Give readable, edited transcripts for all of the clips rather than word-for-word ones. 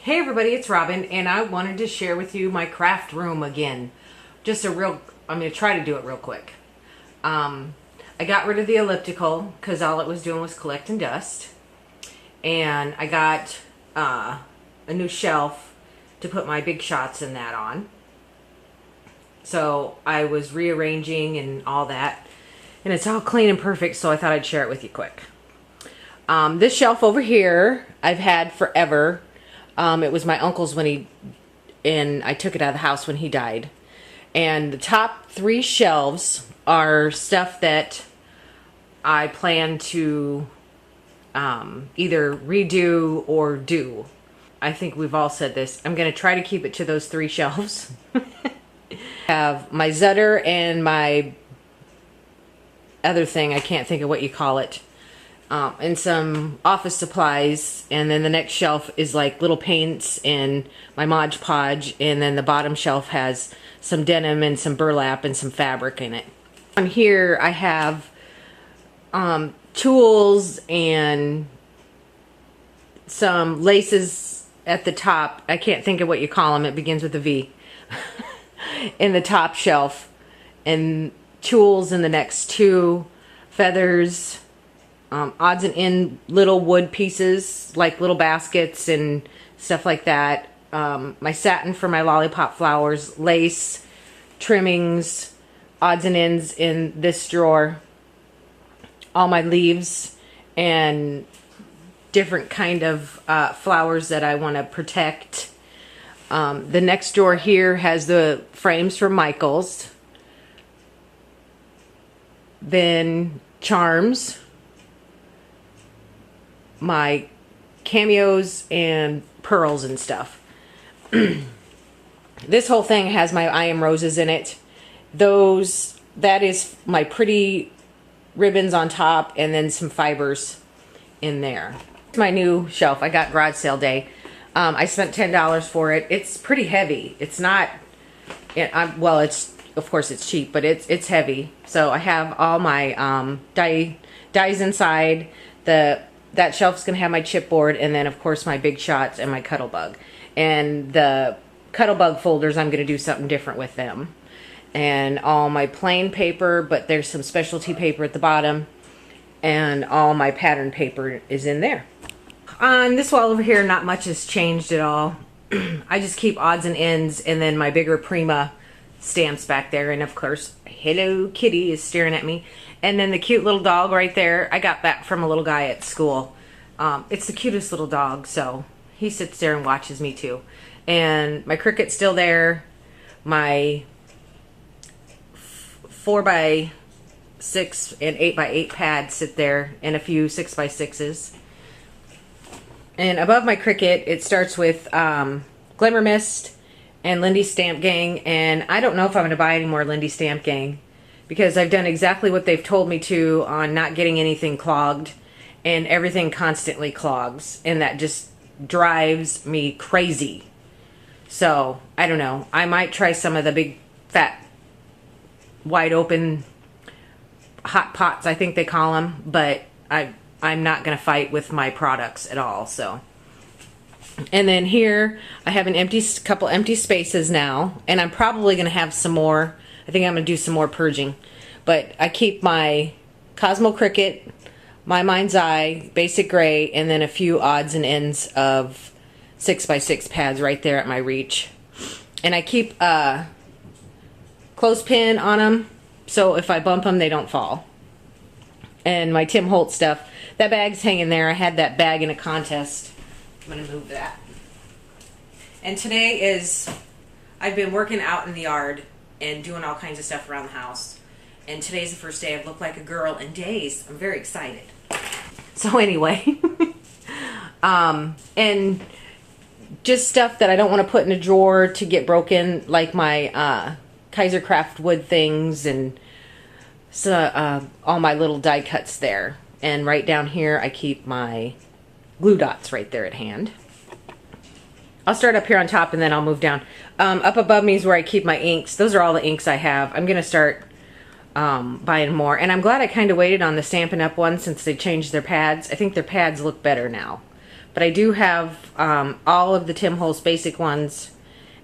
Hey everybody, it's Robin, and I wanted to share with you my craft room again. I'm going to try to do it real quick. I got rid of the elliptical because all it was doing was collecting dust. And I got a new shelf to put my big shots in that on. So I was rearranging and all that. And it's all clean and perfect, so I thought I'd share it with you quick. This shelf over here, I've had forever. It was my uncle's and I took it out of the house when he died. And the top 3 shelves are stuff that I plan to either redo or do. I think we've all said this. I'm going to try to keep it to those 3 shelves. I have my Zutter and my other thing, I can't think of what you call it. And some office supplies, and then the next shelf is like little paints and my Mod Podge, and then the bottom shelf has some denim and some burlap and some fabric in it. On here I have tools and some laces at the top. I can't think of what you call them. It begins with a V. In the top shelf, and tools in the next 2, feathers, odds and end little wood pieces like little baskets and stuff like that. My satin for my lollipop flowers, lace, trimmings, odds and ends in this drawer. All my leaves and different kind of flowers that I want to protect. The next drawer here has the frames for Michael's. Then charms, my cameos and pearls and stuff. This whole thing has my I Am Roses in it. That is my pretty ribbons on top, and then some fibers in there. My new shelf I got garage sale day. I spent $10 for it. It's pretty heavy. It's not, well, it's, of course it's cheap, but it's heavy. So I have all my dies inside. That shelf's gonna have my chipboard, and then of course my big shots and my Cuttlebug. And the Cuttlebug folders, I'm gonna do something different with them. And all my plain paper, but there's some specialty paper at the bottom, and all my pattern paper is in there. On this wall over here, not much has changed at all. I just keep odds and ends, and then my bigger Prima stamps back there, and of course Hello Kitty is staring at me. And then the cute little dog right there, I got that from a little guy at school. It's the cutest little dog, so he sits there and watches me too. And my Cricut's still there. My 4x6 and 8x8 pads sit there, and a few 6x6s. And above my Cricut, it starts with Glimmer Mist and Lindy Stamp Gang. And I don't know if I'm going to buy any more Lindy Stamp Gang, because I've done exactly what they've told me to on not getting anything clogged, and everything constantly clogs, and that just drives me crazy. So I don't know, I might try some of the big fat wide open hot pots, I think they call them, but I'm not going to fight with my products at all. So, and then here I have couple empty spaces now, and I'm probably going to have some more. I think I'm going to do some more purging. But I keep my Cosmo Cricut, my Mind's Eye, Basic Gray, and then a few odds and ends of 6x6 pads right there at my reach. And I keep a clothespin on them, so if I bump them, they don't fall. And my Tim Holtz stuff. That bag's hanging there. I had that bag in a contest. I'm going to move that. And today I've been working out in the yard and doing all kinds of stuff around the house. And today's the first day I've looked like a girl in days. I'm very excited. So anyway, and just stuff that I don't want to put in a drawer to get broken, like my CrazedCrafter's wood things, and so all my little die cuts there. And right down here I keep my glue dots right there at hand. I'll start up here on top and then I'll move down. Up above me is where I keep my inks. Those are all the inks I have. I'm gonna start buying more, and I'm glad I kind of waited on the Stampin' Up! One since they changed their pads. I think their pads look better now, But I do have all of the Tim Holtz basic ones,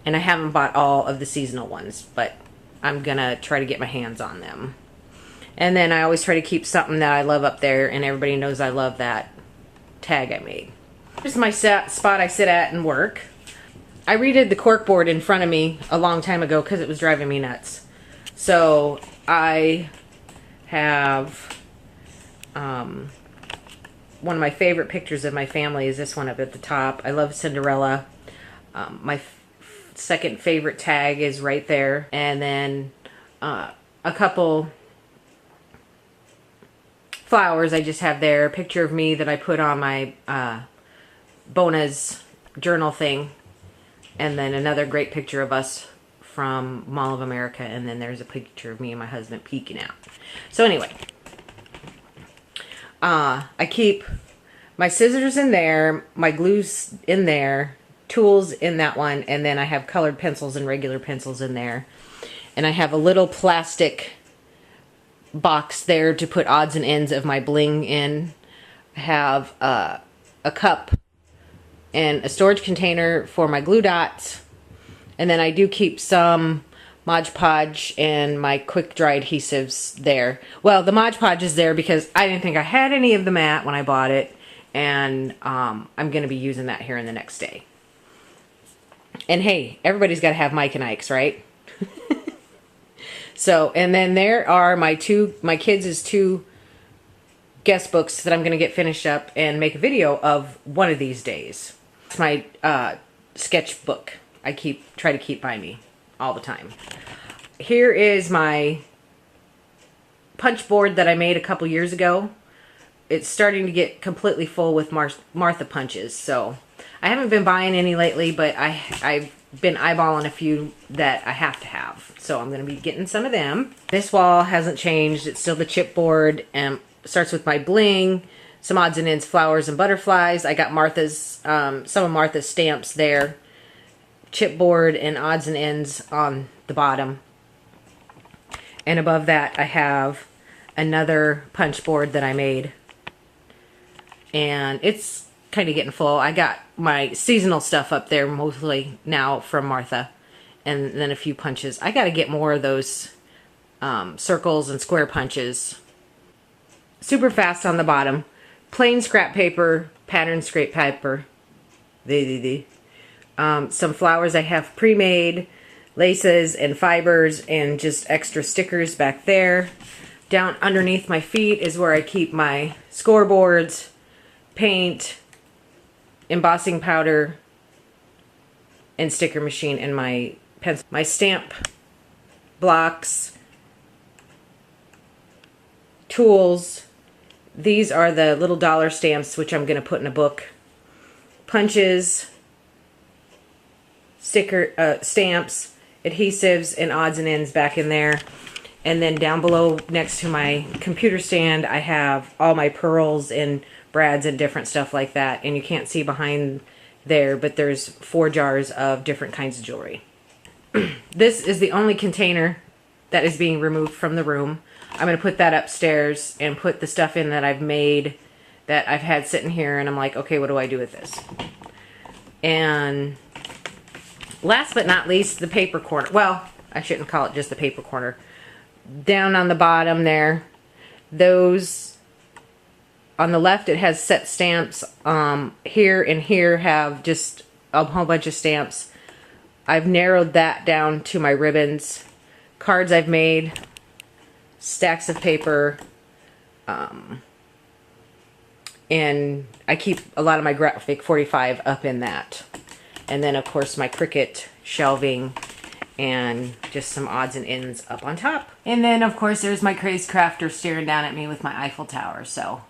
and I haven't bought all of the seasonal ones, but I'm gonna try to get my hands on them. And then I always try to keep something that I love up there, and everybody knows I love that tag I made. Here's my spot I sit at and work. I redid the corkboard in front of me a long time ago because it was driving me nuts. So I have one of my favorite pictures of my family is this one up at the top. I love Cinderella. My second favorite tag is right there. And then a couple flowers I just have there. A picture of me that I put on my Bona's journal thing. And then another great picture of us from Mall of America. And then there's a picture of me and my husband peeking out. So anyway, I keep my scissors in there, my glue's in there, tools in that one, and then I have colored pencils and regular pencils in there. And I have a little plastic box there to put odds and ends of my bling in. I have a cup and a storage container for my glue dots. And then I do keep some Mod Podge and my quick dry adhesives there. Well, the Mod Podge is there because I didn't think I had any of the mat when I bought it. And I'm going to be using that here in the next day. And hey, everybody's got to have Mike and Ike's, right? So, and then there are my kids' two guest books that I'm going to get finished up and make a video of one of these days. It's my sketchbook I try to keep by me all the time. Here is my punch board that I made a couple years ago. It's starting to get completely full with Martha punches, so I haven't been buying any lately, but I've been eyeballing a few that I have to have, so I'm going to be getting some of them. This wall hasn't changed. It's still the chipboard, and starts with my bling, some odds and ends, flowers and butterflies. I got Martha's, some of Martha's stamps there, chipboard and odds and ends on the bottom. And above that I have another punch board that I made, and it's kind of getting full. I got my seasonal stuff up there mostly now from Martha, and then a few punches. I got to get more of those circles and square punches. Super fast on the bottom. Plain scrap paper, pattern scrap paper. Some flowers I have pre-made, laces and fibers, and just extra stickers back there. Down underneath my feet is where I keep my scoreboards, paint, embossing powder, and sticker machine, and my pencil, my stamp blocks, tools. These are the little dollar stamps, which I'm going to put in a book. Punches, sticker stamps, adhesives, and odds and ends back in there. And then down below next to my computer stand I have all my pearls and brads and different stuff like that. And you can't see behind there, but there's 4 jars of different kinds of jewelry. This is the only container that is being removed from the room. I'm going to put that upstairs and put the stuff in that I've made that I've had sitting here, and I'm like, okay, what do I do with this? And last but not least, the paper corner. Well, I shouldn't call it just the paper corner. Down on the bottom there, those on the left, it has set stamps. Here and here have just a whole bunch of stamps. I've narrowed that down to my ribbons. Cards I've made, stacks of paper, and I keep a lot of my graphic 45 up in that. And then of course my Cricut shelving and just some odds and ends up on top. And then of course there's my CrazedCrafter staring down at me with my Eiffel Tower. So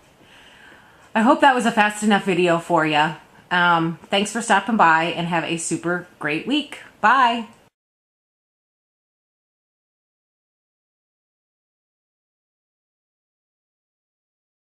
I hope that was a fast enough video for you. Thanks for stopping by, and have a super great week. Bye.